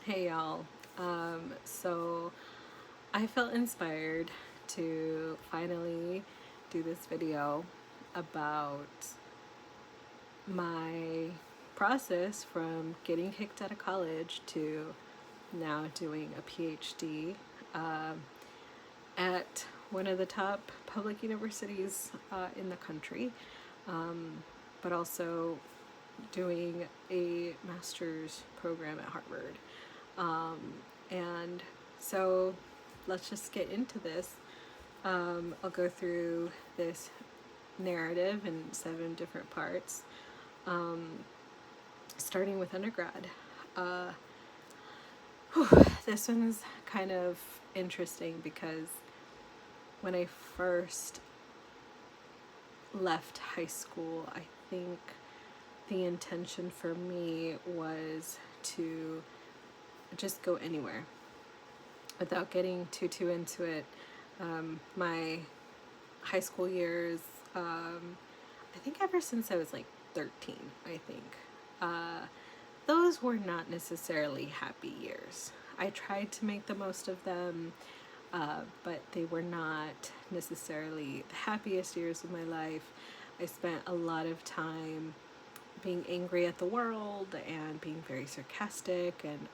Hey y'all. So I felt inspired to finally do this video about my process from getting kicked out of college to now doing a PhD at one of the top public universities in the country, but also doing a master's program at Harvard. And so let's just get into this. I'll go through this narrative in 7 different parts, starting with undergrad. Uh, this one's kind of interesting because when I first left high school, I think the intention for me was to just go anywhere without getting too into it. My high school years, I think ever since I was like 13, I think, those were not necessarily happy years. I tried to make the most of them, but they were not necessarily the happiest years of my life. I spent a lot of time being angry at the world and being very sarcastic, and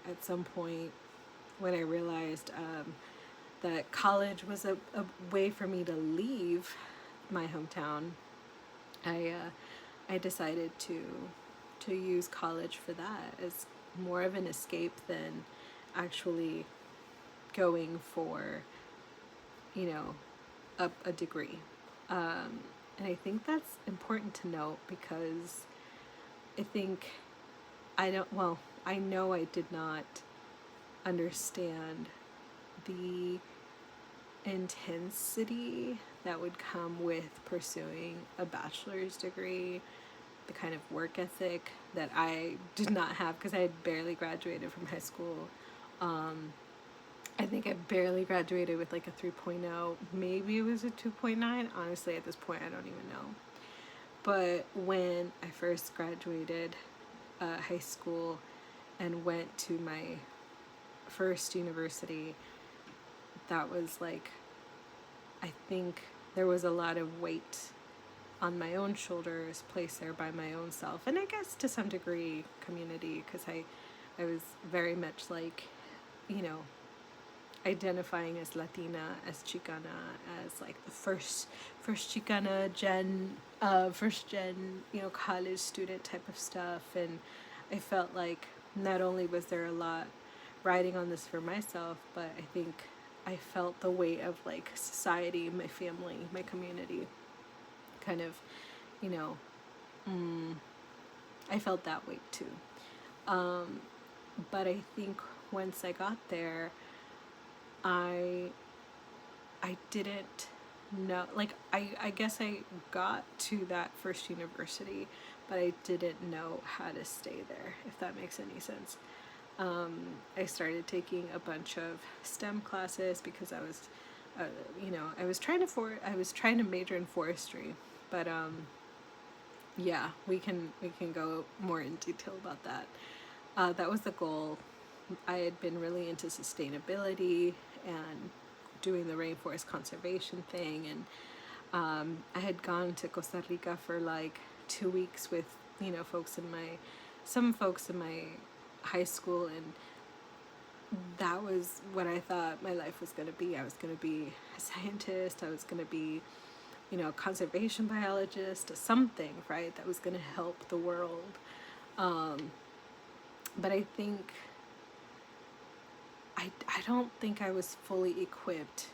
at some point, when I realized that college was a way for me to leave my hometown, I decided to use college for that as more of an escape than actually going for, you know, a degree. And I think that's important to note because I think I know I did not understand the intensity that would come with pursuing a bachelor's degree, the kind of work ethic that I did not have because I had barely graduated from high school. I think I barely graduated with like a 3.0. Maybe it was a 2.9. Honestly, at this point, I don't even know. But when I first graduated high school and went to my first university, that was like, I think there was a lot of weight on my own shoulders placed there by my own self, and I guess to some degree community, because I was very much like, you know, identifying as Latina, as Chicana, as like the first Chicana gen, first gen, college student type of stuff. And I felt like not only was there a lot riding on this for myself, but I think I felt the weight of like society, my family, my community, kind of, you know, I felt that weight too. But I think once I got there, I didn't know, like, I guess I got to that first university, but I didn't know how to stay there, if that makes any sense. I started taking a bunch of STEM classes because I was, I was trying to major in forestry, but yeah, we can go more in detail about that. That was the goal. I had been really into sustainability and doing the rainforest conservation thing, and I had gone to Costa Rica for like 2 weeks with some folks in my high school, and that was what I thought my life was going to be. I was going to be a scientist. I was going to be, a conservation biologist, something, right, that was going to help the world. But I think I don't think I was fully equipped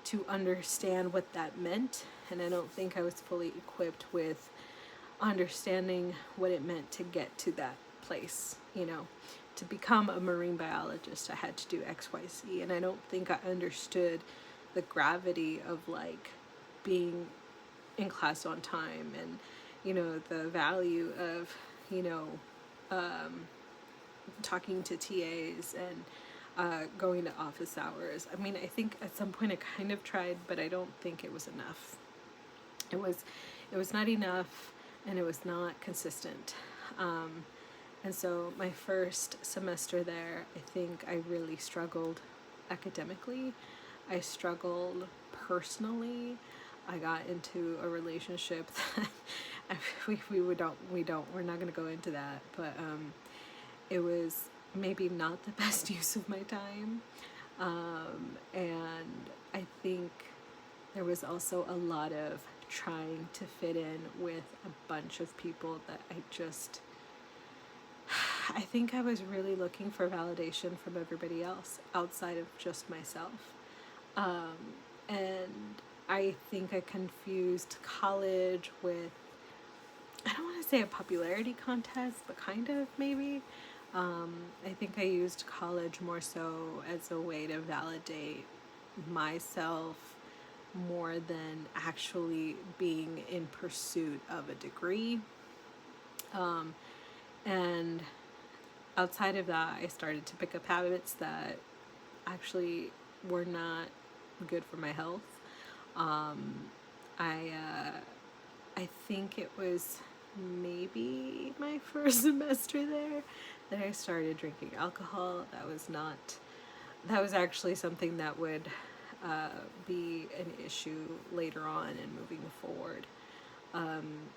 to understand what that meant, and I don't think I was fully equipped with understanding what it meant to get to that place. To become a marine biologist, I had to do XYZ, and I don't think I understood the gravity of like being in class on time, and the value of talking to TAs and going to office hours. I mean, I think at some point I kind of tried, but I don't think it was enough. It was not enough, and it was not consistent. And so my first semester there, I think I really struggled academically. I struggled personally. I got into a relationship that we're not going to go into that, but it was maybe not the best use of my time. And I think there was also a lot of trying to fit in with a bunch of people that I think I was really looking for validation from everybody else outside of just myself. And I think I confused college with, I don't want to say a popularity contest, but kind of maybe. I think I used college more so as a way to validate myself more than actually being in pursuit of a degree. And outside of that, I started to pick up habits that actually were not good for my health. I I think it was maybe my first semester there that I started drinking alcohol. That was actually something that would be an issue later on and moving forward.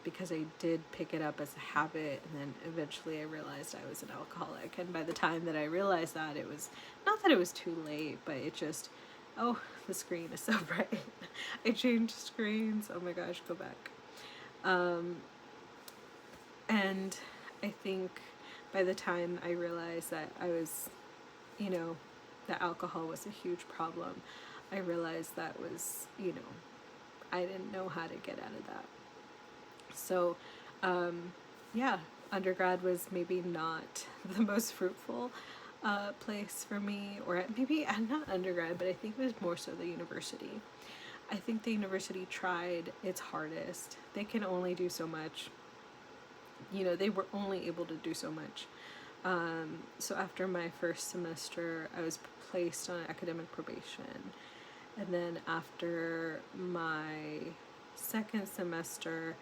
Because I did pick it up as a habit, and then eventually I realized I was an alcoholic. And by the time that I realized that, it was not that it was too late, but it just, oh, the screen is so bright. I changed screens. Oh my gosh, go back. And I think by the time I realized that I was, that alcohol was a huge problem, I realized that was, I didn't know how to get out of that. So, yeah, undergrad was maybe not the most fruitful place for me, or maybe not undergrad, but I think it was more so the university. I think the university tried its hardest. They can only do so much. They were only able to do so much. So after my first semester, I was placed on academic probation. And then after my second semester,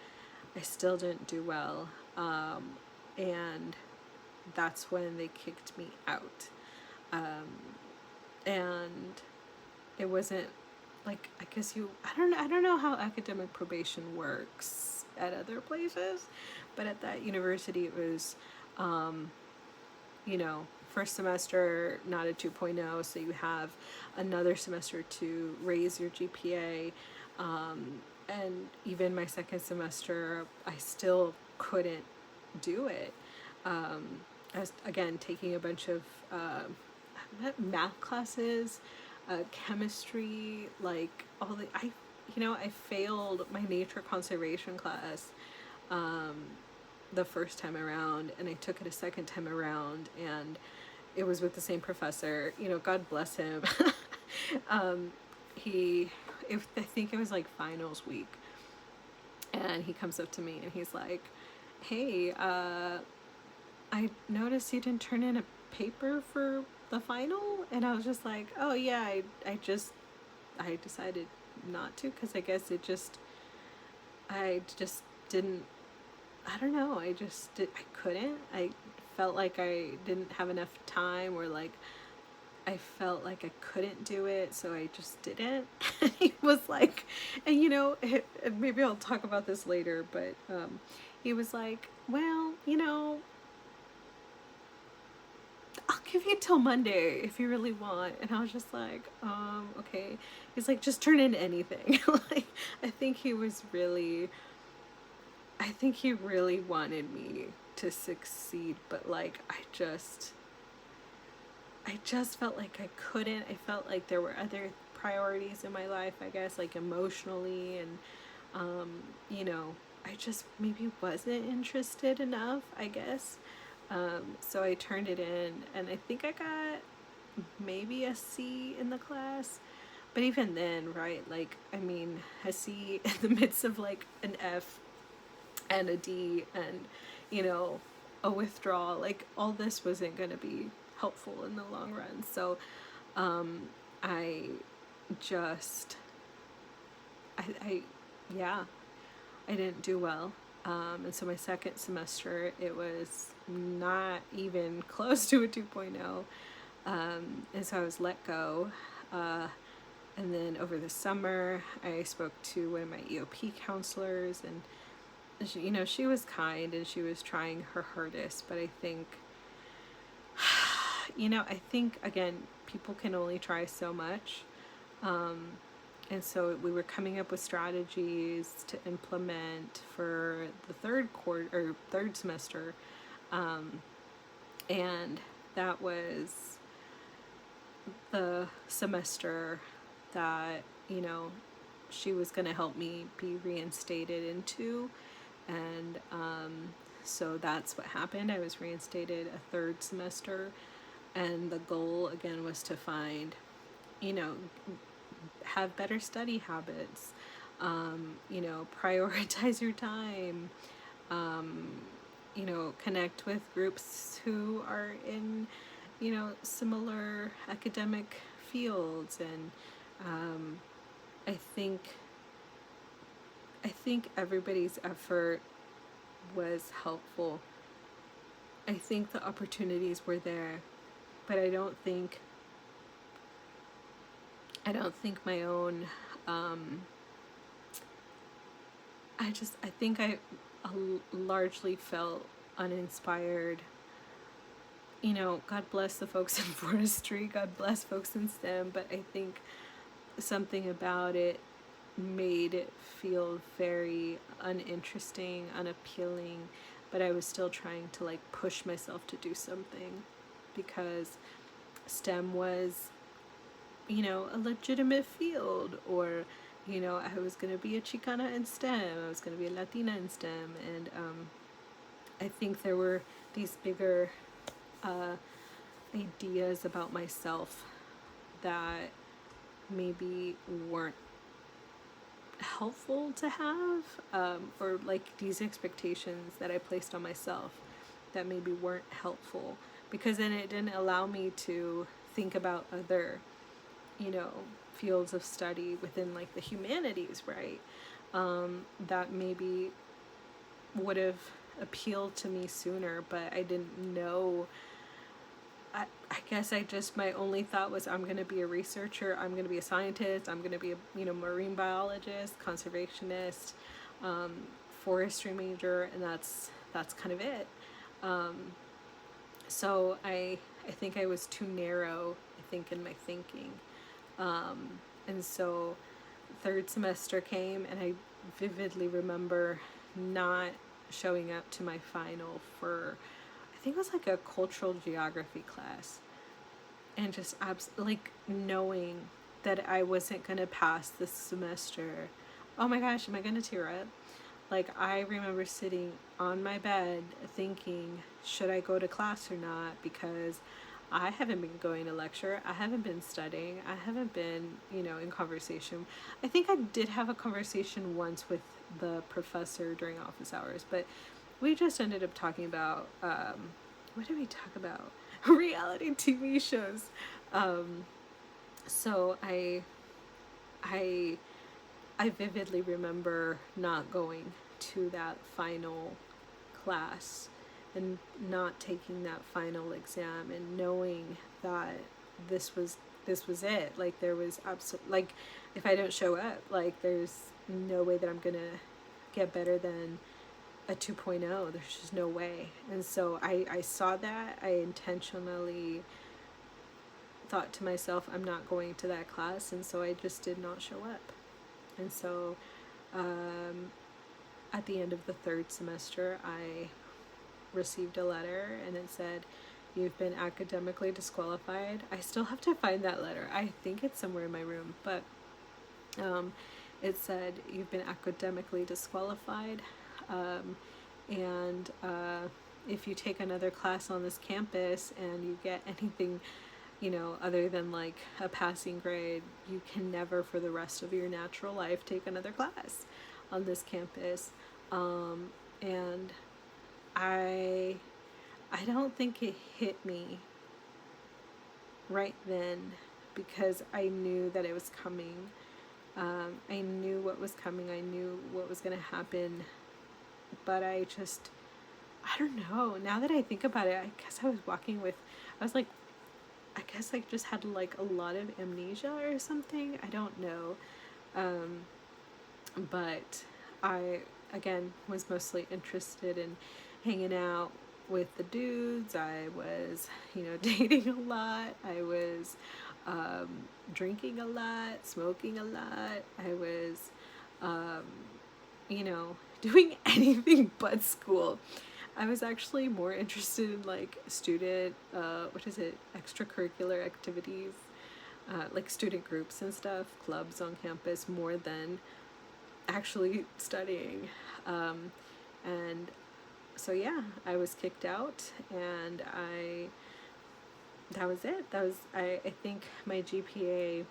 I still didn't do well. And that's when they kicked me out. And it wasn't like, I guess I don't know how academic probation works at other places, but at that university it was, first semester not a 2.0, so you have another semester to raise your GPA. And even my second semester, I still couldn't do it. I was, again, taking a bunch of math classes, chemistry, like I failed my nature conservation class the first time around, and I took it a second time around, and it was with the same professor. God bless him. I think it was like finals week, and he comes up to me and he's like, "Hey, I noticed you didn't turn in a paper for the final," and I was just like, "Oh yeah, I decided not to, because I guess I just didn't. I don't know. I couldn't. I felt like I didn't have enough time, or like I felt like I couldn't do it, so I just didn't." And he was like, and maybe I'll talk about this later, but he was like, "Well, I'll give you till Monday if you really want." And I was just like, okay. He's like, "Just turn in anything." Like, I think he really wanted me to succeed, but like, I just felt like I couldn't. I felt like there were other priorities in my life, I guess, like emotionally, and I just maybe wasn't interested enough, I guess. So I turned it in, and I think I got maybe a C in the class. But even then, right, like, I mean, a C in the midst of like an F and a D and, a withdrawal, like, all this wasn't going to be helpful in the long run. So I just, yeah, I didn't do well. And so my second semester, it was not even close to a 2.0. And so I was let go. And then over the summer, I spoke to one of my EOP counselors, and she, she was kind and she was trying her hardest. But I think, again, people can only try so much. And so we were coming up with strategies to implement for the third semester. And that was the semester that, she was going to help me be reinstated into. And so that's what happened. I was reinstated a third semester. And the goal, again, was to find, have better study habits, prioritize your time, connect with groups who are in, similar academic fields. And I think everybody's effort was helpful. I think the opportunities were there, but I don't think my own, I think I largely felt uninspired. God bless the folks in forestry, God bless folks in STEM, but I think something about it made it feel very uninteresting, unappealing, but I was still trying to push myself to do something, because STEM was, a legitimate field, or, I was going to be a Chicana in STEM, I was going to be a Latina in STEM, and I think there were these bigger ideas about myself that maybe weren't helpful to have, or these expectations that I placed on myself that maybe weren't helpful, because then it didn't allow me to think about other fields of study within the humanities, right? That maybe would have appealed to me sooner, but I didn't know. I guess my only thought was, I'm going to be a researcher, I'm going to be a scientist, I'm going to be a marine biologist, conservationist, forestry major, and that's kind of it. So I think I was too narrow, in my thinking. And so third semester came, and I vividly remember not showing up to my final for, I think it was a cultural geography class, and just knowing that I wasn't going to pass this semester. Oh my gosh, am I going to tear up? I remember sitting on my bed thinking, should I go to class or not? Because I haven't been going to lecture, I haven't been studying, I haven't been, in conversation. I think I did have a conversation once with the professor during office hours, but we just ended up talking about, what did we talk about? Reality TV shows. So I vividly remember not going to that final class and not taking that final exam, and knowing that this was it. There was if I don't show up, there's no way that I'm gonna get better than a 2.0. There's just no way. And so I saw that. I intentionally thought to myself, I'm not going to that class, and so I just did not show up. And so at the end of the third semester, I received a letter, and it said, you've been academically disqualified. I still have to find that letter. I think it's somewhere in my room, but it said, you've been academically disqualified, and if you take another class on this campus and you get anything, other than a passing grade, you can never for the rest of your natural life take another class on this campus. And I don't think it hit me right then, because I knew that it was coming. I knew what was coming. I knew what was going to happen. But I I don't know. Now that I think about it, I guess I was walking with, I was like, I guess I just had like a lot of amnesia or something. I don't know. Um, but I, again, was mostly interested in hanging out with the dudes. I was, dating a lot. I was drinking a lot, smoking a lot. I was, um, doing anything but school. I was actually more interested in like student, extracurricular activities, like student groups and stuff, clubs on campus, more than actually studying. And so, yeah, I was kicked out, and that was it. I think my GPA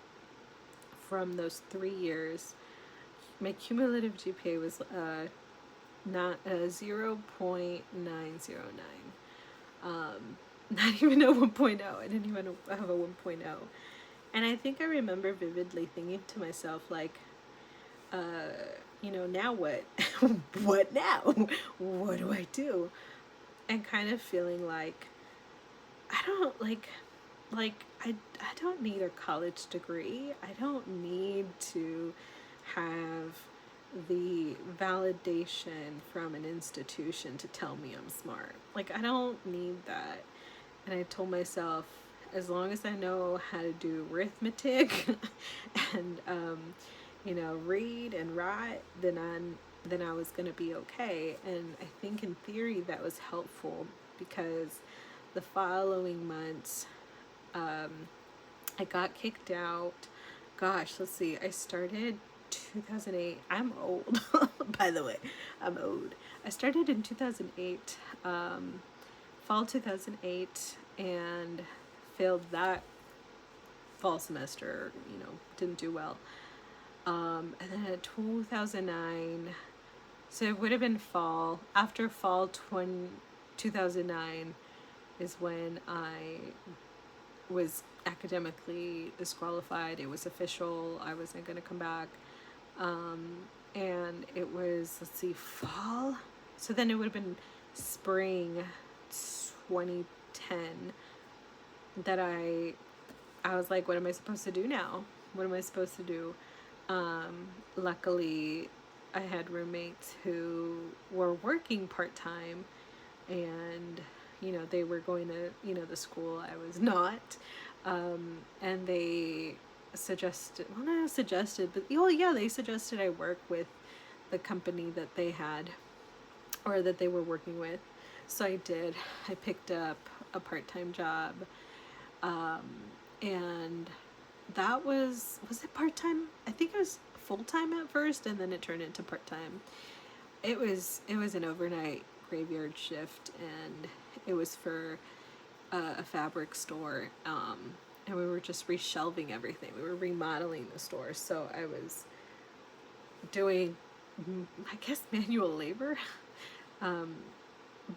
from those 3 years, my cumulative GPA was not 0.909. Not even a 1.0. I didn't even have a 1.0. And I think I remember vividly thinking to myself, like, now what? What now? What do I do? And kind of feeling like, I don't I don't need a college degree. I don't need to have the validation from an institution to tell me I'm smart. Like, I don't need that. And I told myself, as long as I know how to do arithmetic and read and write, then I was gonna be okay. And I think in theory that was helpful, because the following months, I got kicked out. Gosh, let's see. I started 2008. I'm old, by the way. I'm old. I started in 2008, fall 2008, and failed that fall semester. Didn't do well. And then at 2009, so it would have been fall. After fall 2009 is when I was academically disqualified. It was official. I wasn't going to come back. And it was, let's see, fall. So then it would have been spring 2010 that I was like, what am I supposed to do now? What am I supposed to do? Luckily, I had roommates who were working part-time, and they were going to the school I was not, and they suggested, well, not suggested, but they suggested I work with the company that they had, or that they were working with. So I did. I picked up a part-time job, and that was it part-time? I think it was full-time at first, and then it turned into part-time. It was an overnight graveyard shift, and it was for a fabric store, and we were just reshelving everything. We were remodeling the store, so I was doing, I guess, manual labor.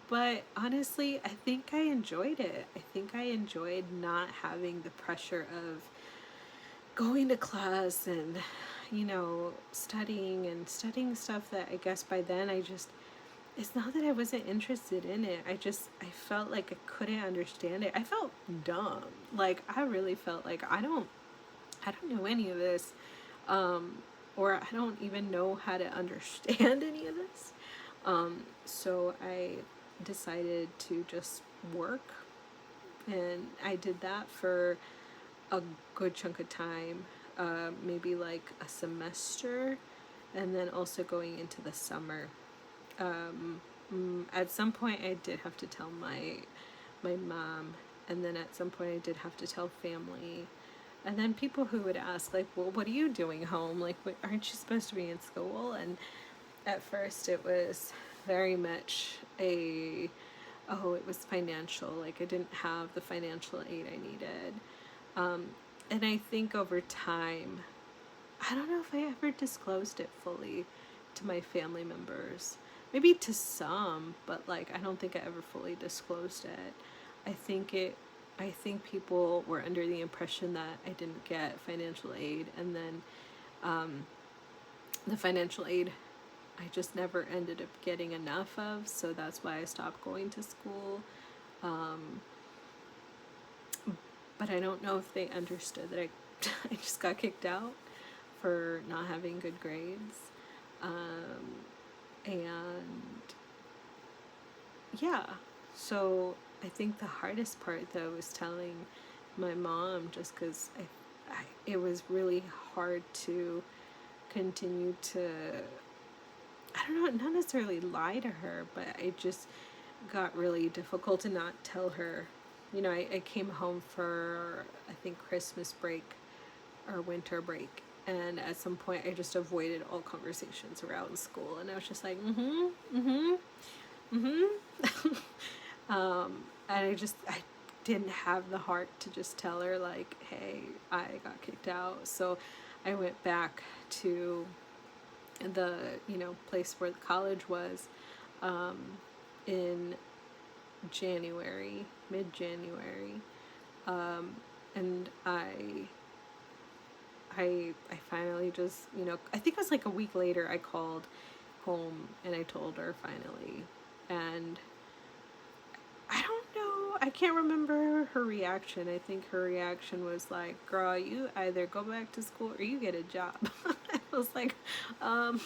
But honestly, I think I enjoyed it. I think I enjoyed not having the pressure of going to class and, studying stuff that I guess by then it's not that I wasn't interested in it. I felt like I couldn't understand it. I felt dumb. Like, I really felt like I don't know any of this, or I don't even know how to understand any of this. So I decided to just work, and I did that for a good chunk of time, maybe like a semester, and then also going into the summer. At some point I did have to tell my mom, and then at some point I did have to tell family, and then people who would ask, like, well, what are you doing home? Like, aren't you supposed to be in school? And at first it was very much it was financial. Like, I didn't have the financial aid I needed. And I think over time, I don't know if I ever disclosed it fully to my family members. Maybe to some, but like, I don't think I ever fully disclosed it. I think people were under the impression that I didn't get financial aid, and then the financial aid I just never ended up getting enough of, so that's why I stopped going to school. Um, but I don't know if they understood that I, I just got kicked out for not having good grades. And yeah, so I think the hardest part though was telling my mom, just because it was really hard to continue to, I don't know, not necessarily lie to her, but it just got really difficult to not tell her. You know, I came home for, I think, Christmas break or winter break. And at some point, I just avoided all conversations around school. And I was just like, and I didn't have the heart to just tell her, like, hey, I got kicked out. So I went back to the, place where the college was, in January, mid-January. And I finally just, I think it was like a week later, I called home and I told her finally. And I don't know, I can't remember her reaction. I think her reaction was like, girl, you either go back to school or you get a job. I was like, I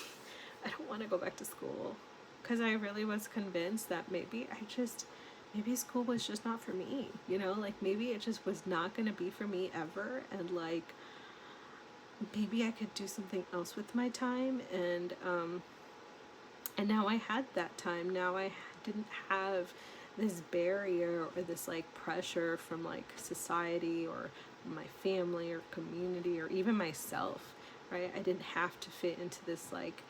don't want to go back to school. Because I really was convinced that maybe school was just not for me, like maybe it just was not going to be for me ever. And like, maybe I could do something else with my time. And now I had that time. Now I didn't have this barrier or this like pressure from like society or my family or community or even myself, right? I didn't have to fit into this like,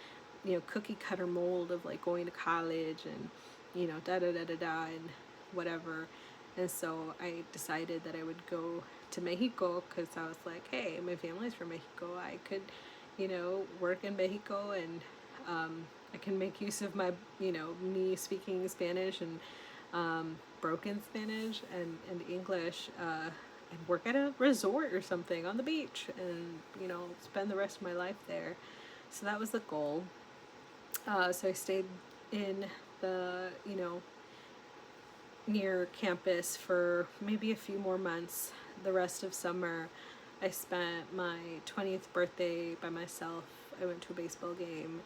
cookie cutter mold of like going to college and, da da da da da and whatever. And so I decided that I would go to Mexico because I was like, hey, my family's from Mexico. I could, work in Mexico, and I can make use of my, me speaking Spanish and broken Spanish and English, and work at a resort or something on the beach and, spend the rest of my life there. So that was the goal. So I stayed in the, near campus for maybe a few more months. The rest of summer, I spent my 20th birthday by myself. I went to a baseball game.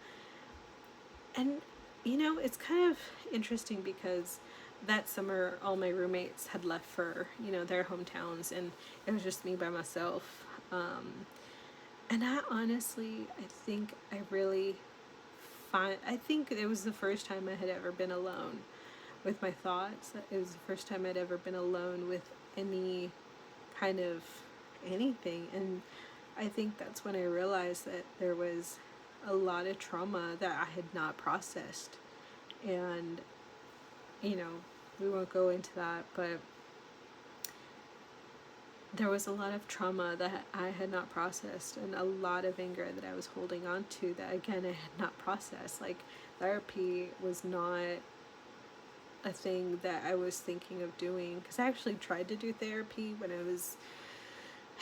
And, it's kind of interesting because that summer, all my roommates had left for, their hometowns, and it was just me by myself. And I honestly, I think it was the first time I had ever been alone with my thoughts. It was the first time I'd ever been alone with any kind of anything. And I think that's when I realized that there was a lot of trauma that I had not processed. And, we won't go into that, but there was a lot of trauma that I had not processed, and a lot of anger that I was holding on to that, again, I had not processed. Like, therapy was not a thing that I was thinking of doing, because I actually tried to do therapy when I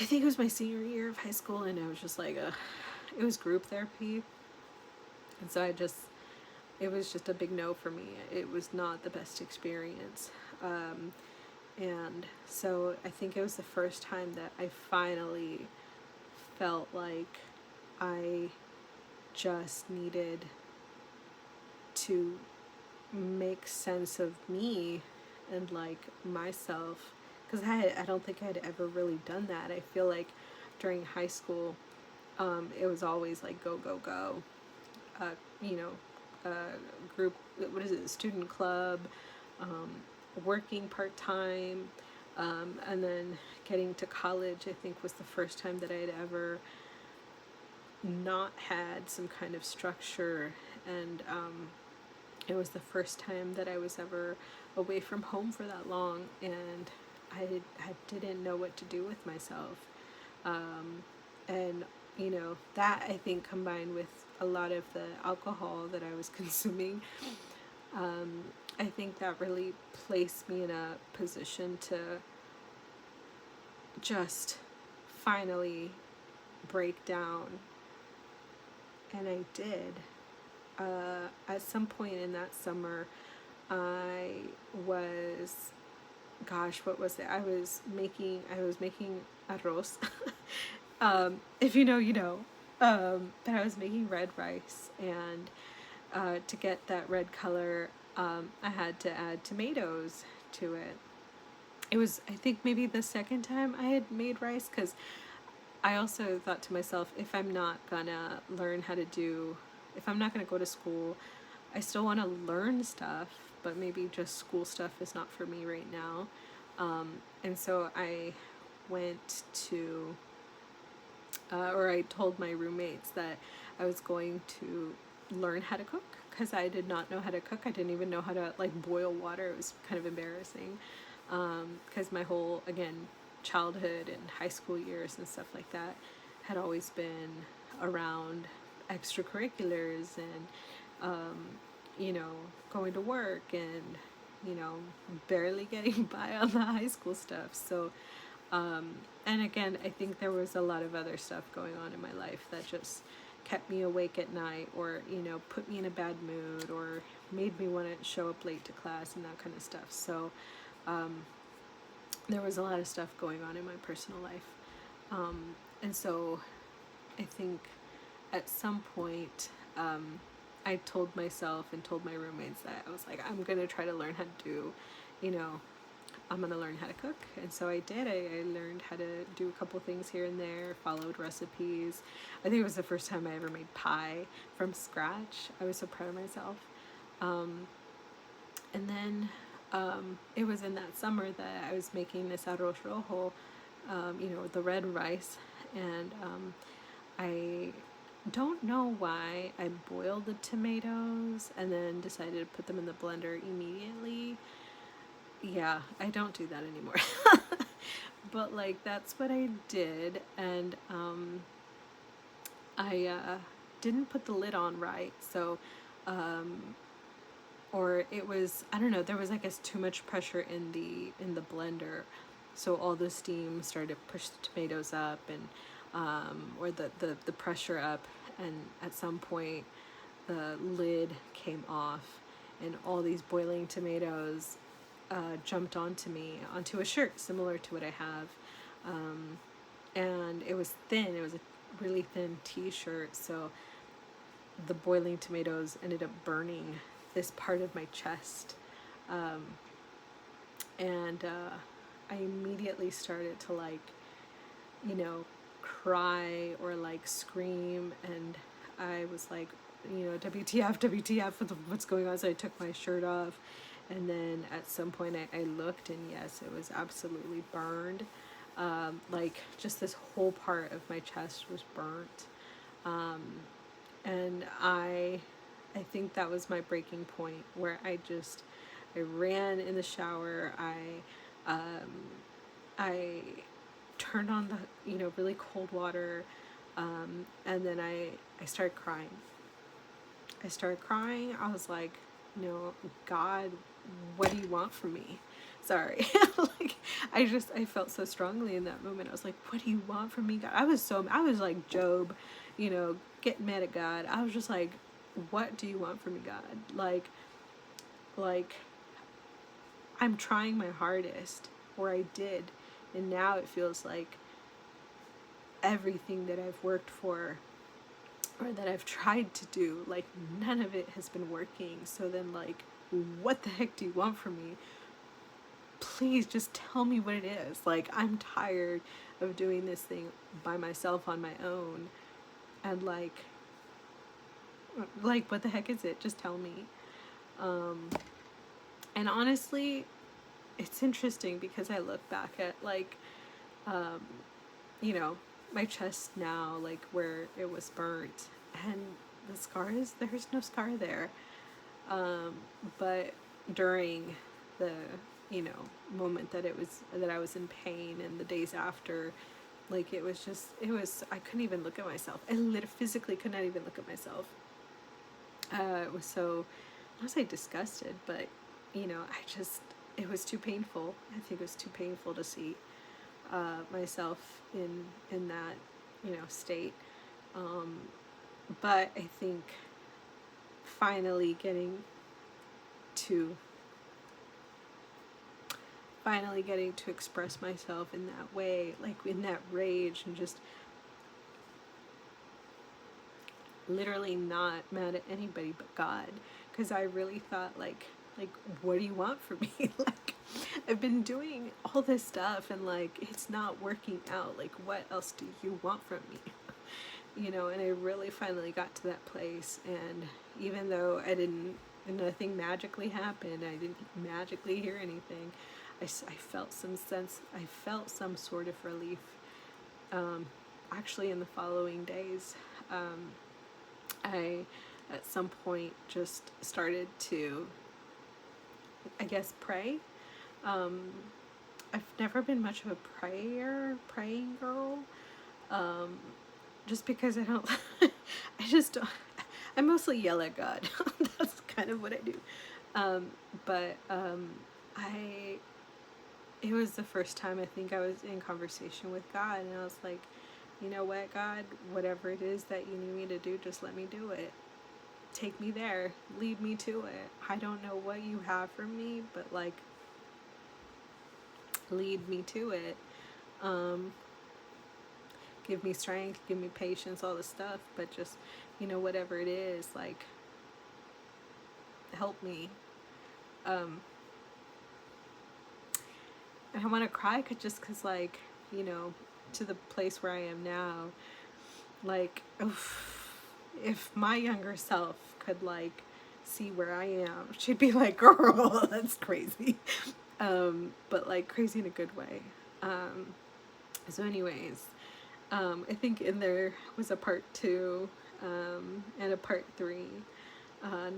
think it was my senior year of high school, and I was just like, it was group therapy, and so it was just a big no for me. It was not the best experience. And so I think it was the first time that I finally felt like I just needed to make sense of me and like myself, because I don't think I had ever really done that. I feel like during high school, it was always like go go go, group, what is it, student club, working part-time, and then getting to college, I think, was the first time that I had ever not had some kind of structure. And it was the first time that I was ever away from home for that long, and I didn't know what to do with myself. And that, I think, combined with a lot of the alcohol that I was consuming, I think that really placed me in a position to just finally break down. And I did. at some point in that summer, I was, gosh, what was it? I was making arroz. If you know, you know. But I was making red rice, and to get that red color, I had to add tomatoes to it. It was, I think, maybe the second time I had made rice, because I also thought to myself, if I'm not gonna learn how to do, if I'm not gonna go to school, I still want to learn stuff, but maybe just school stuff is not for me right now. And so I went to, or I told my roommates that I was going to learn how to cook, because I did not know how to cook. I didn't even know how to like boil water. It was kind of embarrassing, because my whole, again, childhood and high school years and stuff like that had always been around extracurriculars and, you know, going to work and, you know, barely getting by on the high school stuff. So, and again, I think there was a lot of other stuff going on in my life that just kept me awake at night, or, you know, put me in a bad mood, or made me want to show up late to class and that kind of stuff. So, there was a lot of stuff going on in my personal life. And so I think at some point, I told myself and told my roommates that I was like, I'm going to try to learn how to do, you know, I'm going to learn how to cook. And so I did. I learned how to do a couple things here and there, followed recipes. I think it was the first time I ever made pie from scratch. I was so proud of myself. And then it was in that summer that I was making this arroz rojo, you know, the red rice. And I don't know why I boiled the tomatoes and then decided to put them in the blender immediately. Yeah, I don't do that anymore. But like, that's what I did. And I didn't put the lid on right. So, or it was, I don't know, there was, I guess, too much pressure in the blender, so all the steam started to push the tomatoes up, and or the pressure up, and at some point the lid came off, and all these boiling tomatoes jumped onto a shirt similar to what I have, and it was thin. It was a really thin t-shirt, so the boiling tomatoes ended up burning this part of my chest, and I immediately started to, like, you know, cry or like scream, and I was like, you know, WTF, WTF, what's going on? So I took my shirt off, and then at some point I looked, and yes, it was absolutely burned. Like, just this whole part of my chest was burnt. And I think that was my breaking point, where I ran in the shower. I turned on the, you know, really cold water, and then I started crying. I was like, you know, God, what do you want from me? Sorry. Like, I felt so strongly in that moment. I was like, what do you want from me, God? I was like Job, you know, getting mad at God. I was just like, what do you want from me, God? Like, I'm trying my hardest, or I did, and now it feels like everything that I've worked for, or that I've tried to do, like, none of it has been working. So then, like, what the heck do you want from me? Please just tell me what it is. Like, I'm tired of doing this thing by myself on my own, and like what the heck is it? Just tell me. And honestly, it's interesting because I look back at, like, you know, my chest now, like where it was burnt, and the scars, there's no scar there. But during the, you know, moment that I was in pain, and the days after, like, it was, I couldn't even look at myself. I physically could not even look at myself. It was so, I don't say disgusted, but, you know, it was too painful. I think it was too painful to see myself in that, you know, state. But I think finally getting to express myself in that way, like in that rage, and just literally not mad at anybody but God, because I really thought like what do you want from me? Like, I've been doing all this stuff and like it's not working out. Like, what else do you want from me? You know, and I really finally got to that place. And even though nothing magically happened, I didn't magically hear anything, I felt I felt some sort of relief. Actually, in the following days, I at some point just started to, I guess, pray. I've never been much of a praying girl. Just because I don't, I just don't, I mostly yell at God. That's kind of what I do. But it was the first time I think I was in conversation with God, and I was like, you know what, God, whatever it is that you need me to do, just let me do it. Take me there, lead me to it. I don't know what you have for me, but like, lead me to it. Give me strength, give me patience, all this stuff, but just, you know, whatever it is, like, help me. And I want to cry because like, you know, to the place where I am now, like, oof, if my younger self could like see where I am, she'd be like, girl, that's crazy. But like crazy in a good way. So anyways, I think in there was a part 2, and a part 3,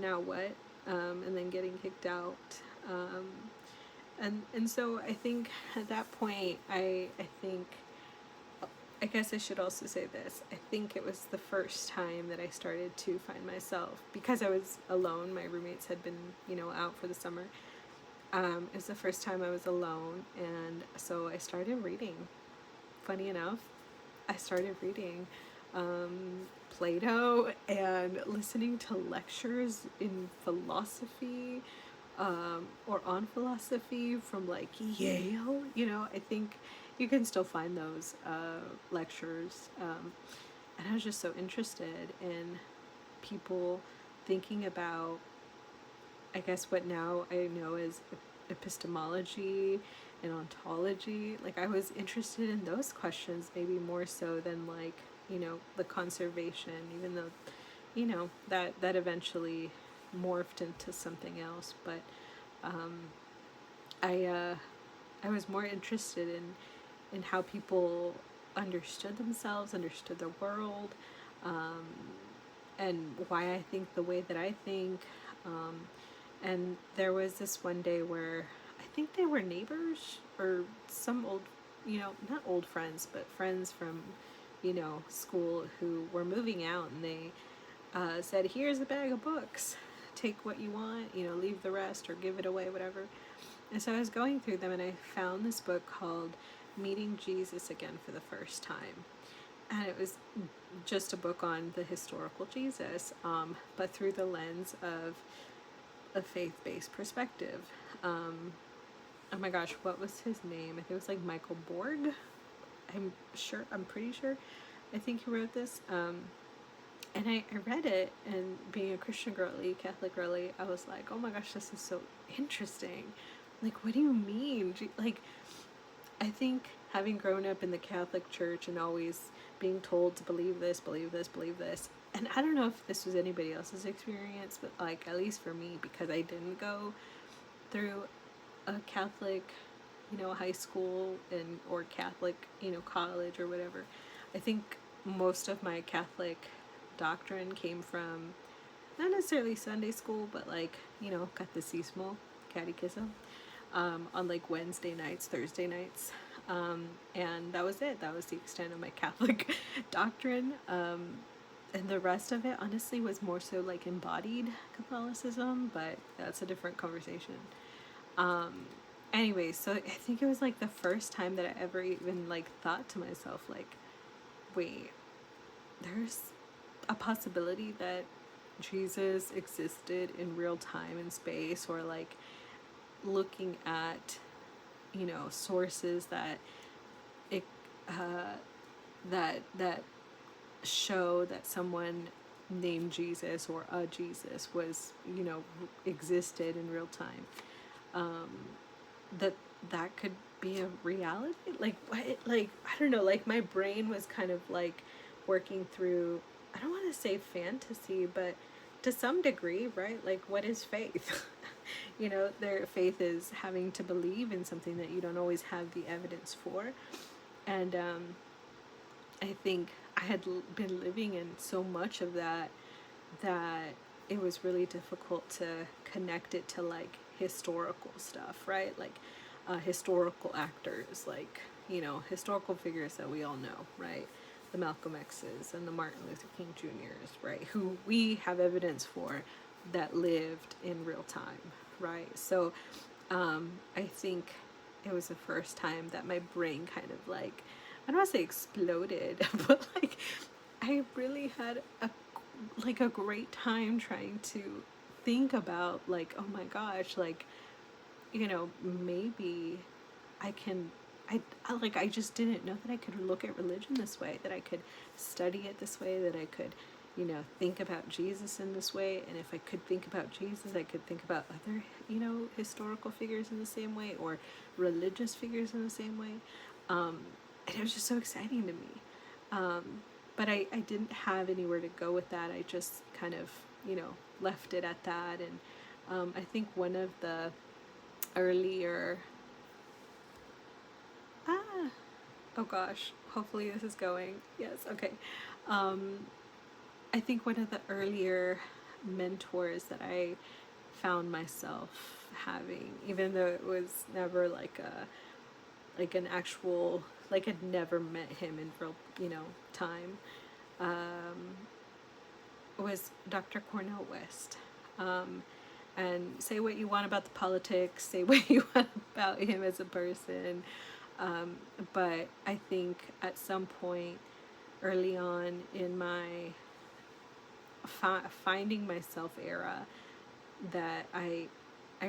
now what, and then getting kicked out. And so I think at that point, I guess I should also say this. I think it was the first time that I started to find myself, because I was alone. My roommates had been, you know, out for the summer. It was the first time I was alone, and so I started reading. Funny enough, I started reading Plato and listening to lectures in philosophy, or on philosophy from like Yale. You know, I think you can still find those lectures. And I was just so interested in people thinking about, I guess, what now I know as epistemology and ontology. Like, I was interested in those questions maybe more so than like, you know, the conservation, even though, you know, that eventually morphed into something else. But I was more interested in how people understood themselves, understood the world, and why I think the way that I think. And there was this one day where I think they were neighbors or some old, you know, not old friends, but friends from, you know, school who were moving out, and they said, here's a bag of books. Take what you want, you know, leave the rest or give it away, whatever. And so I was going through them, and I found this book called Meeting Jesus Again for the First Time. And it was just a book on the historical Jesus, but through the lens of a faith-based perspective. Oh my gosh, what was his name? I think it was like Michael Borg. I'm pretty sure. I think he wrote this. And I read it, and being a Christian girly, Catholic girly, I was like, oh my gosh, this is so interesting. Like, what do you mean? Like, I think having grown up in the Catholic Church and always being told to believe this, and I don't know if this was anybody else's experience, but like, at least for me, because I didn't go through a Catholic, you know, high school or Catholic, you know, college or whatever. I think most of my Catholic doctrine came from not necessarily Sunday school, but like, you know, catecismo, catechism, on like Wednesday nights, Thursday nights, and that was it. That was the extent of my Catholic doctrine, and the rest of it honestly was more so like embodied Catholicism, but that's a different conversation. Anyway, so I think it was like the first time that I ever even like thought to myself, like, wait, there's a possibility that Jesus existed in real time and space, or like looking at, you know, sources that it that show that someone named Jesus or a Jesus was, you know, existed in real time, that that could be a reality. Like what? Like I don't know. Like my brain was kind of like working through. I don't want to say fantasy, but to some degree, right? Like what is faith? You know, their faith is having to believe in something that you don't always have the evidence for, and I think I had been living in so much of that that it was really difficult to connect it to like historical stuff, right? Like historical actors, like, you know, historical figures that we all know, right? The Malcolm X's and the Martin Luther King Jr.'s, right? Who we have evidence for that lived in real time, right? So I think it was the first time that my brain kind of like, I don't want to say exploded, but like I really had a great time trying to think about like, oh my gosh, like, you know, maybe I can I just didn't know that I could look at religion this way, that I could study it this way, that I could, you know, think about Jesus in this way. And if I could think about Jesus, I could think about other, you know, historical figures in the same way, or religious figures in the same way. And it was just so exciting to me. But I didn't have anywhere to go with that. I just kind of, you know, left it at that. And I think one of the earlier, ah, oh gosh, hopefully this is going. Yes, okay. I think one of the earlier mentors that I found myself having, even though it was never like an actual, like I'd never met him in real, you know, time, was Dr. Cornel West. And say what you want about the politics, say what you want about him as a person, but I think at some point early on in my finding myself era, that I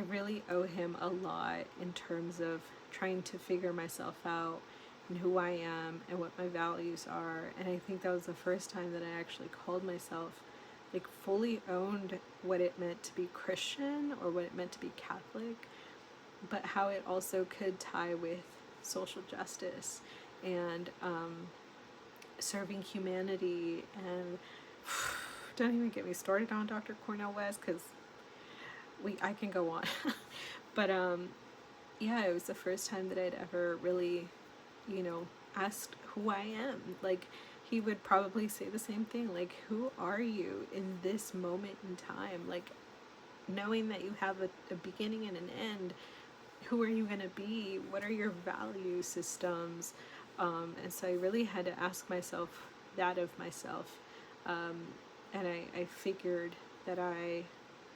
really owe him a lot in terms of trying to figure myself out and who I am and what my values are. And I think that was the first time that I actually called myself, like fully owned what it meant to be Christian or what it meant to be Catholic, but how it also could tie with social justice and serving humanity. And don't even get me started on Dr. Cornel West, because I can go on. But yeah, it was the first time that I'd ever really, you know, asked who I am. Like he would probably say the same thing, like, who are you in this moment in time? Like knowing that you have a beginning and an end, who are you going to be? What are your value systems? And so I really had to ask myself that of myself. And I figured that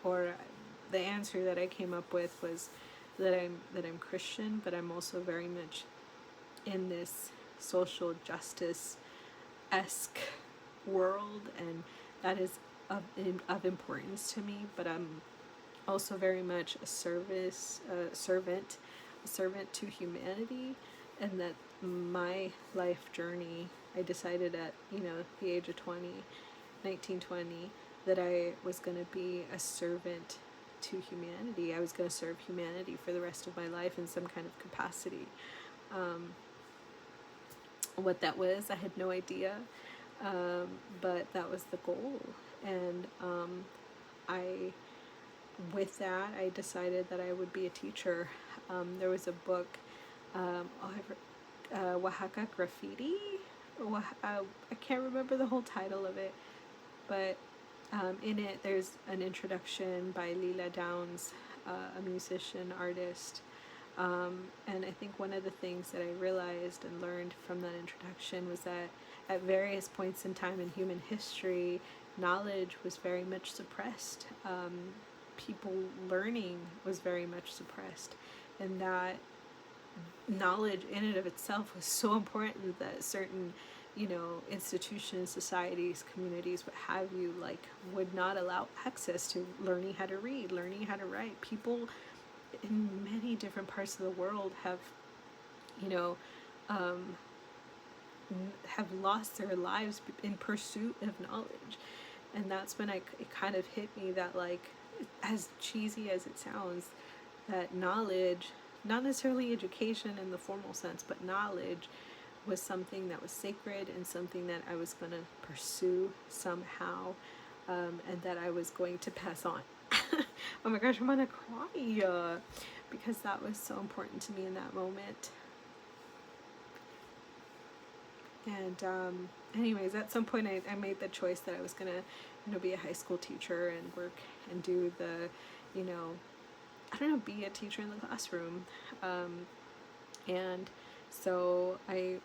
or the answer that I came up with was that I'm Christian, but I'm also very much in this social justice-esque world, and that is of importance to me. But I'm also very much a servant to humanity, and that my life journey, I decided at, you know, the age of 1920, that I was going to be a servant to humanity. I was going to serve humanity for the rest of my life in some kind of capacity. What that was, I had no idea, but that was the goal. And with that, I decided that I would be a teacher. There was a book, Oaxaca Graffiti. I can't remember the whole title of it, but in it there's an introduction by Lila Downs, a musician, artist. And I think one of the things that I realized and learned from that introduction was that at various points in time in human history, knowledge was very much suppressed. People learning was very much suppressed, and that knowledge in and of itself was so important that certain, you know, institutions, societies, communities, what have you, like, would not allow access to learning how to read, learning how to write. People in many different parts of the world have, you know, um, have lost their lives in pursuit of knowledge. And that's when it kind of hit me that, like, as cheesy as it sounds, that knowledge, not necessarily education in the formal sense, but knowledge was something that was sacred and something that I was going to pursue somehow, and that I was going to pass on. Oh my gosh, I'm gonna cry, because that was so important to me in that moment. And anyways, at some point I made the choice that I was gonna, you know, be a high school teacher and work and do the, you know, I don't know, be a teacher in the classroom. And so I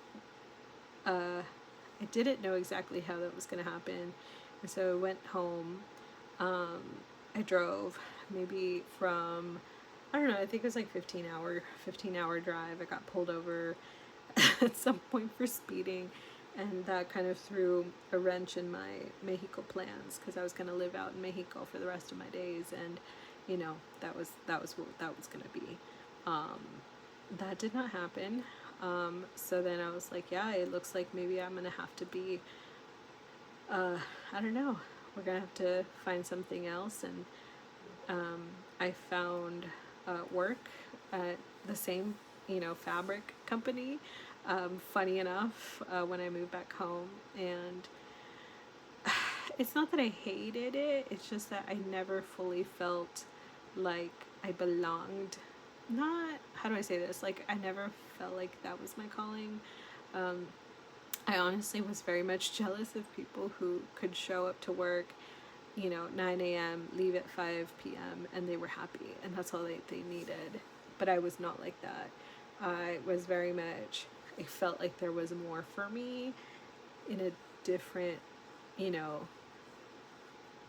didn't know exactly how that was gonna happen, and so I went home. I drove maybe from, I don't know, I think it was like 15 hour drive. I got pulled over at some point for speeding, and that kind of threw a wrench in my Mexico plans, because I was going to live out in Mexico for the rest of my days, and you know, that was what that was going to be. That did not happen. So then I was like, yeah, it looks like maybe I'm going to have to be, I don't know, we're going to have to find something else. And I found work at the same, you know, fabric company, funny enough, when I moved back home. And it's not that I hated it, it's just that I never fully felt like I belonged. Not, how do I say this? Like, I never felt like that was my calling. I honestly was very much jealous of people who could show up to work, you know, 9 a.m., leave at 5 p.m., and they were happy, and that's all they needed. But I was not like that. I was very much, I felt like there was more for me in a different, you know,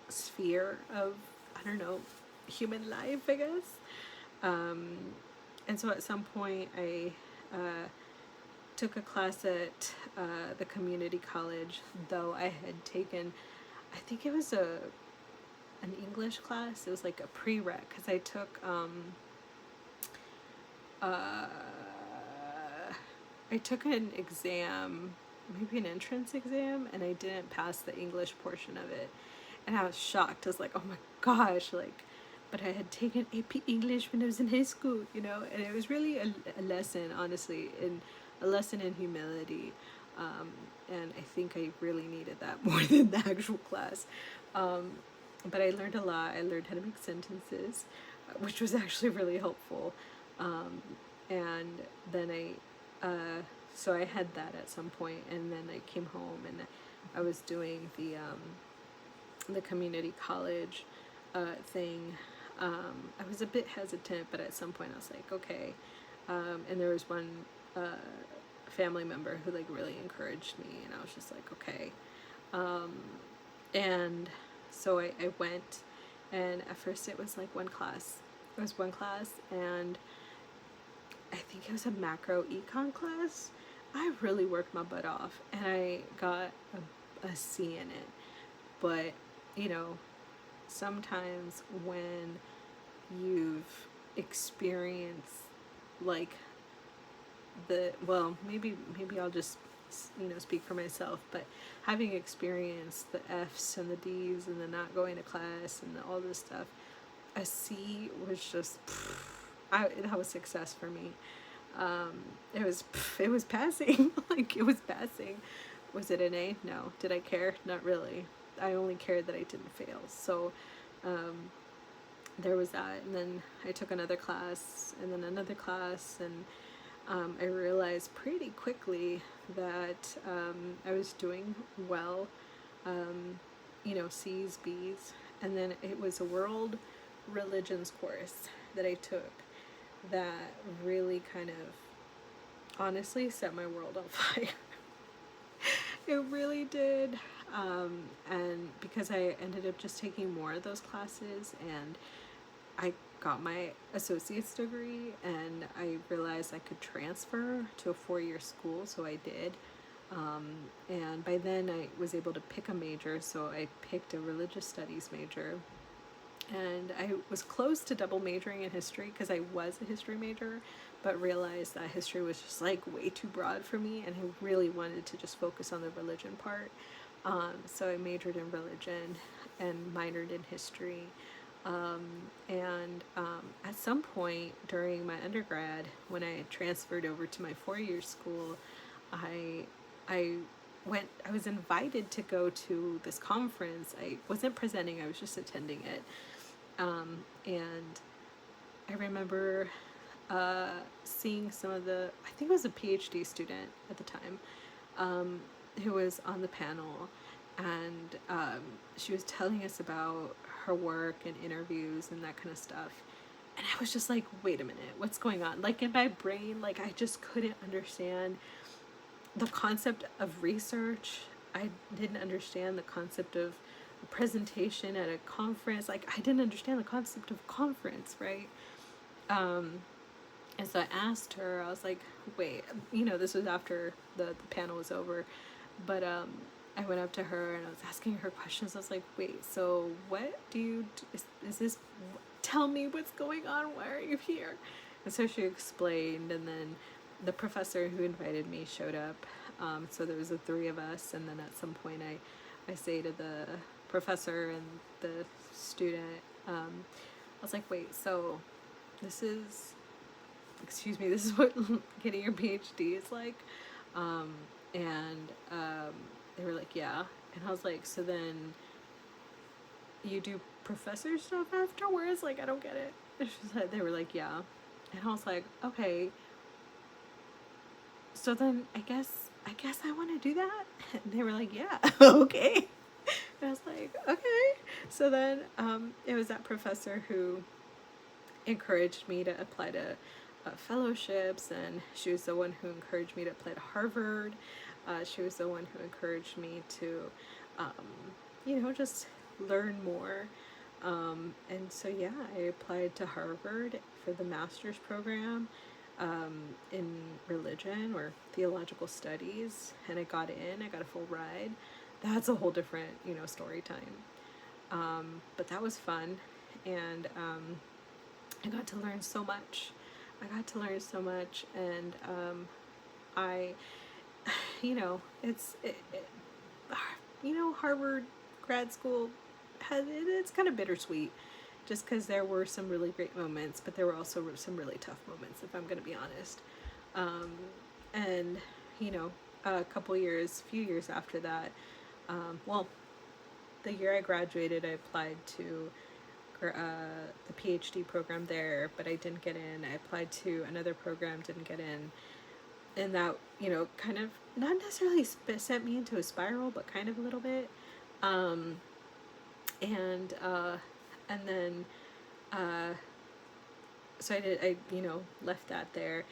sphere of, I don't know, human life, I guess. And so at some point I took a class at the community college, though I had taken, I think it was an English class. It was like a prereq, because I took an exam, maybe an entrance exam, and I didn't pass the English portion of it. And I was shocked. I was like, oh my gosh, like, but I had taken AP English when I was in high school, you know, and it was really a lesson, honestly, a lesson in humility. And I think I really needed that more than the actual class. But I learned a lot. I learned how to make sentences, which was actually really helpful. And then so I had that at some point, and then I came home and I was doing the community college thing. I was a bit hesitant, but at some point I was like, okay. And there was one family member who like really encouraged me, and I was just like, okay. And so I went, and at first it was like one class. It was one class, and I think it was a macro econ class. I really worked my butt off, and I got a C in it. But, you know, sometimes when you've experienced like maybe I'll just, you know, speak for myself, but having experienced the F's and the D's and the not going to class and all this stuff, a C was just, that was success for me. It was passing. Like, it was passing. Was it an A? No. Did I care? Not really. I only cared that I didn't fail. So there was that, and then I took another class, and then another class, and I realized pretty quickly that I was doing well, you know, C's, B's, and then it was a world religions course that I took that really kind of honestly set my world on fire. It really did. And because I ended up just taking more of those classes, and I got my associate's degree, and I realized I could transfer to a 4-year school, so I did. And by then I was able to pick a major, so I picked a religious studies major. And I was close to double majoring in history because I was a history major, but realized that history was just like way too broad for me, and I really wanted to just focus on the religion part. So I majored in religion and minored in history. And at some point during my undergrad, when I transferred over to my 4-year school, I I I was invited to go to this conference. I wasn't presenting, I was just attending it. And I remember seeing some of I think it was a PhD student at the time, who was on the panel, and she was telling us about her work and interviews and that kind of stuff. And I was just like, wait a minute, what's going on? Like in my brain, like I just couldn't understand the concept of research. I didn't understand the concept of a presentation at a conference. Like I didn't understand the concept of conference, right? And so I asked her, I was like, wait, this was after the panel was over, but I went up to her and I was asking her questions. I was like, wait, so what do you, is this, tell me what's going on, why are you here? And so she explained, and then the professor who invited me showed up. So there was the three of us, and then at some point I say to the professor and the student, I was like, wait, so this is, this is what getting your PhD is like? And they were like, yeah. And I was like, so then you do professor stuff afterwards? Like, I don't get it. And they were like, yeah. And I was like, okay, so then I guess I want to do that. And they were like, yeah, okay. And I was like, okay. So then it was that professor who encouraged me to apply to fellowships, and she was the one who encouraged me to apply to Harvard. She was the one who encouraged me to, just learn more. And so, yeah, I applied to Harvard for the master's program in religion or theological studies, and I got in. I got a full ride. That's a whole different, story time. But that was fun, and I got to learn so much. And I, Harvard grad school it's kind of bittersweet, just because there were some really great moments, but there were also some really tough moments, if I'm going to be honest. And few years after that, the year I graduated, I applied to the PhD program there, but I didn't get in. I applied to another program, didn't get in. And that, kind of not necessarily sent me into a spiral, but kind of a little bit. And then, so I left that there.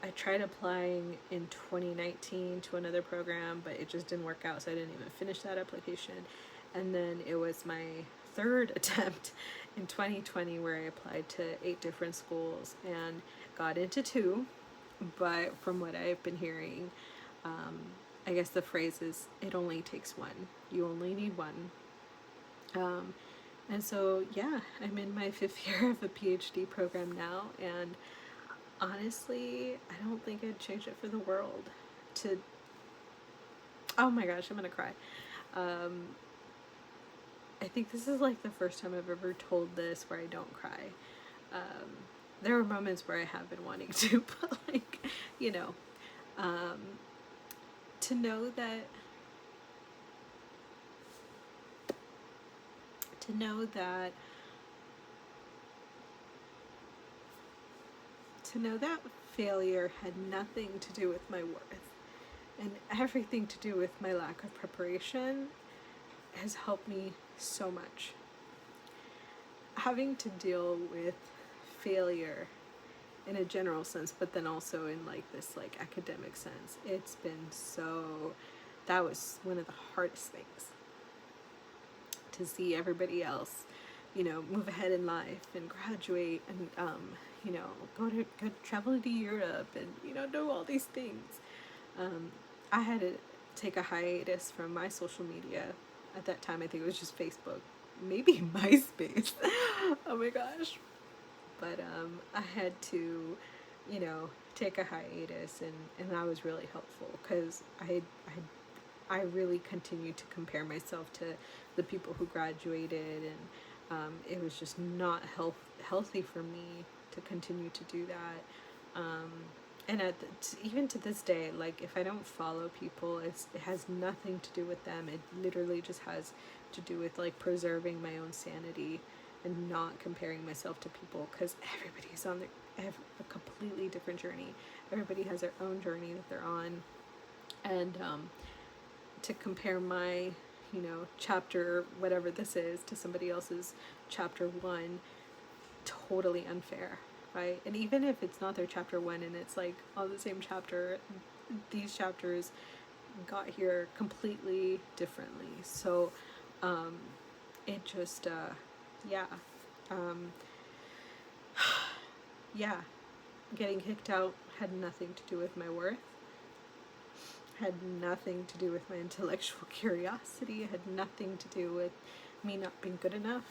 I tried applying in 2019 to another program, but it just didn't work out, so I didn't even finish that application. And then it was my third attempt in 2020 where I applied to 8 different schools and got into 2. But from what I've been hearing, I guess the phrase is, it only takes one. You only need one. And so, yeah, I'm in my 5th year of a PhD program now, and honestly, I don't think I'd change it for the world oh my gosh, I'm gonna cry. I think this is like the first time I've ever told this where I don't cry. There are moments where I have been wanting to, but to know that failure had nothing to do with my worth and everything to do with my lack of preparation has helped me so much. Having to deal with failure in a general sense, but then also in this academic sense, that was one of the hardest things, to see everybody else move ahead in life and graduate and go travel to Europe and do all these things. I had take a hiatus from my social media. At that time, I think it was just Facebook, maybe MySpace. Oh my gosh. But I had to, take a hiatus, and that was really helpful because I really continued to compare myself to the people who graduated, and it was just not healthy for me to continue to do that. And even to this day, like if I don't follow people, it has nothing to do with them. It literally just has to do with like preserving my own sanity and not comparing myself to people, because everybody's on a completely different journey. Everybody has their own journey that they're on, and to compare my chapter whatever this is to somebody else's chapter 1, totally unfair, right? And even if it's not their chapter 1 and it's like all the same chapter, these chapters got here completely differently. So it just yeah yeah, getting kicked out had nothing to do with my worth, had nothing to do with my intellectual curiosity, it had nothing to do with me not being good enough.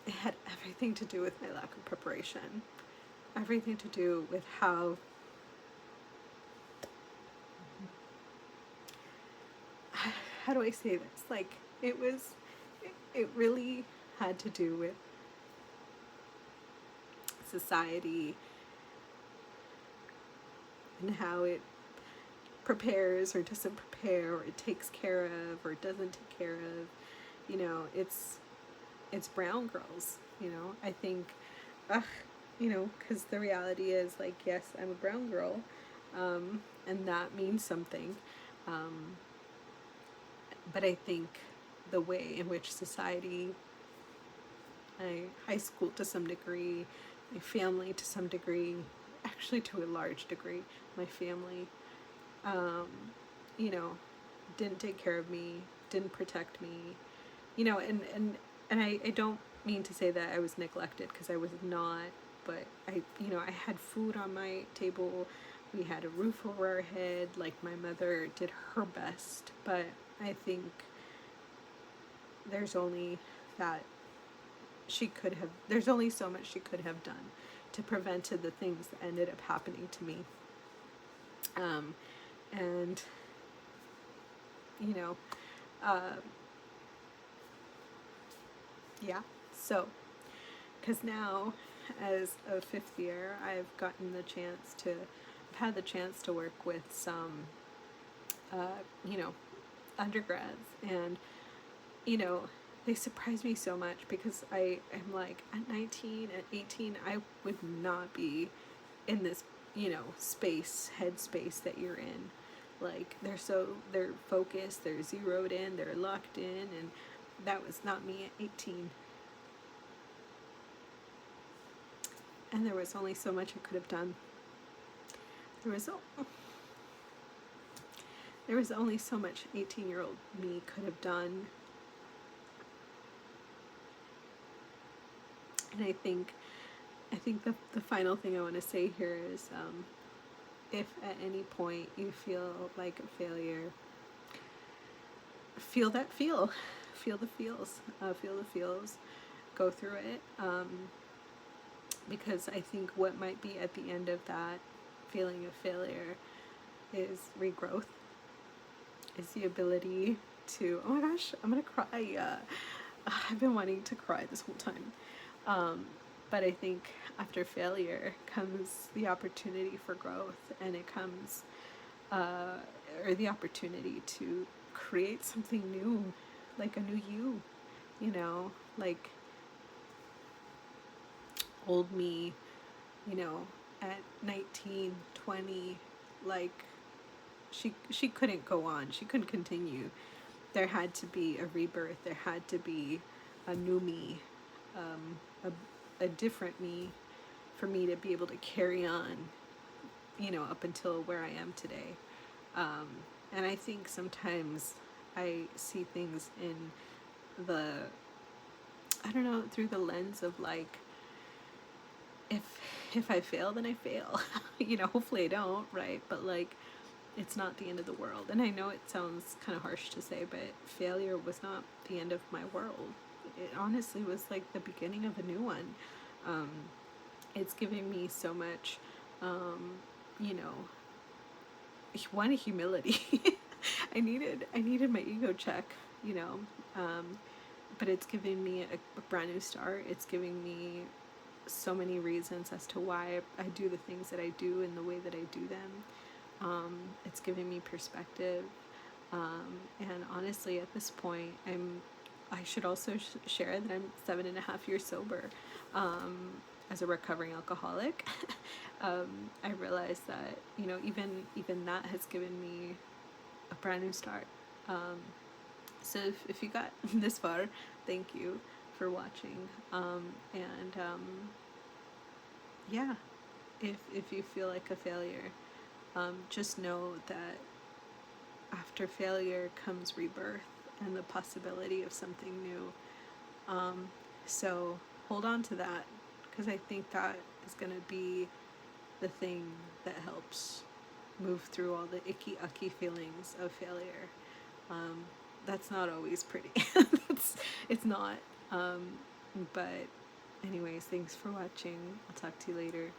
It had everything to do with my lack of preparation, everything to do with how do I say this? Like, it really had to do with society and how it prepares or doesn't prepare, or it takes care of or doesn't take care of. It's brown girls. I think, because the reality is, like, yes, I'm a brown girl, and that means something. But I think the way in which society, my high school to some degree, my family to some degree, actually to a large degree, my family, didn't take care of me, didn't protect me, and I don't mean to say that I was neglected, because I was not, but I had food on my table, we had a roof over our head, like my mother did her best, but I think there's only so much she could have done to prevent the things that ended up happening to me. And yeah, so, because now, as a 5th year, I've had the chance to work with some undergrads, and they surprise me so much, because I am like, at 19, at 18, I would not be in this headspace that you're in. Like, they're focused, they're zeroed in, they're locked in, and that was not me at 18. And there was only so much I could have done. There was only so much 18-year-old me could have done. And I think the final thing I want to say here is, if at any point you feel like a failure, feel the feels, go through it, because I think what might be at the end of that feeling of failure is regrowth, is the ability to, oh my gosh, I'm gonna cry. I've been wanting to cry this whole time. But I think after failure comes the opportunity for growth, and it comes, or the opportunity to create something new, like a new you, like old me, at 19, 20, like, she couldn't go on, she couldn't continue. There had to be a rebirth, there had to be a new me, a different me, for me to be able to carry on, up until where I am today. And I think sometimes I see things through the lens of, like, if if I fail, then I fail. You know, hopefully I don't, right? But like, it's not the end of the world. And I know it sounds kind of harsh to say, but failure was not the end of my world. It honestly was like the beginning of a new one. Um, it's giving me so much, you know, one, humility. I needed my ego check, you know. But it's giving me a brand new start. It's giving me so many reasons as to why I do the things that I do in the way that I do them. It's giving me perspective. And honestly, at this point, I should also share that I'm 7.5 years sober. As a recovering alcoholic, I realized that, you know, even that has given me a brand new start. So if you got this far, thank you for watching. Yeah, if you feel like a failure, just know that after failure comes rebirth and the possibility of something new. So hold on to that, because I think that is going to be the thing that helps move through all the icky feelings of failure. That's not always pretty. It's not. But anyways, thanks for watching. I'll talk to you later.